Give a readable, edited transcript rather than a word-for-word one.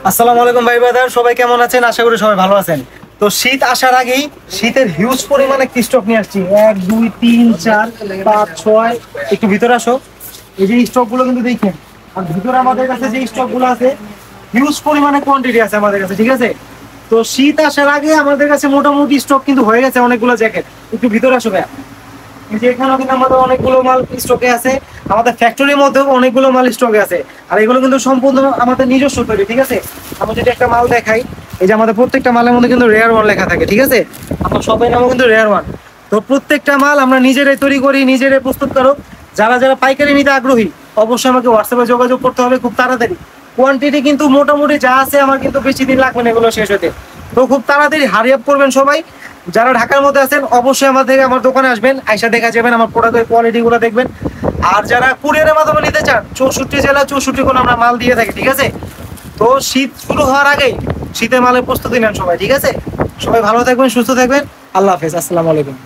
আসসালামু আলাইকুম ভাই ব্রাদার, সবাই কেমন আছেন? আশা করি সবাই ভালো আছেন। তো শীত আসার আগেই শীতের হিউজ পরিমাণে স্টক নিয়ে আসছি। 1 2 3 4 5 6, একটু ভিতরে আসো। এই যে স্টক গুলো কিন্তু দেখেন, আর ভিতরে আমাদের কাছে যে স্টক গুলো আছে হিউজ পরিমাণে কোয়ান্টিটি আছে আমাদের কাছে, ঠিক আছে? তো শীত আসার আগে আমাদের কাছে মোটামুটি স্টক কিন্তু হয়ে গেছে অনেকগুলো জ্যাকেট। একটু ভিতরে আসো ভাইয়া। এই যে এখানেও কিন্তু আমাদের অনেকগুলো মাল স্টকে আছে, আমাদের ফ্যাক্টরির মধ্যেও অনেকগুলো মাল স্টকে আছে। আর এগুলো কিন্তু সম্পূর্ণ আমাদের নিজস্ব তৈরি, ঠিক আছে? আমরা যদি একটা মাল দেখাই, এই যে আমাদের প্রত্যেকটা মালের মধ্যে কিন্তু রেয়ার ওয়ান লেখা থাকে, ঠিক আছে? আমরা সবাই নামও কিন্তু রেয়ার ওয়ান। তো প্রত্যেকটা মাল আমরা নিজেরাই তৈরি করি, নিজেরাই প্রস্তুত করো। যারা যারা পাইকারি নিতে আগ্রহী অবশ্যই আমাকে হোয়াটসঅ্যাপে যোগাযোগ করতে হবে খুব তাড়াতাড়ি। কোয়ান্টিটি কিন্তু মোটামুটি যা আছে আমার কিন্তু বেশি দিন লাগবে না এগুলো শেষ হতে। তো খুব তাড়াতাড়ি হারি আপ করবেন সবাই। যারা ঢাকার মধ্যে আছেন অবশ্যই আমার দোকানে আসবেন, আইসা দেখা যাবেন, আমার প্রোডাক্টের কোয়ালিটি গুলো দেখবেন। আর যারা কুরিয়ারের মাধ্যমে নিতে চান 64 জেলা 64 কোন আমরা মাল দিয়ে থাকি, ঠিক আছে? তো শীত শুরু হওয়ার আগেই শীতের মালের প্রস্তুতি নেন সবাই, ঠিক আছে? সবাই ভালো থাকবেন, সুস্থ থাকবেন। আল্লাহ হাফেজ, আসসালামু আলাইকুম।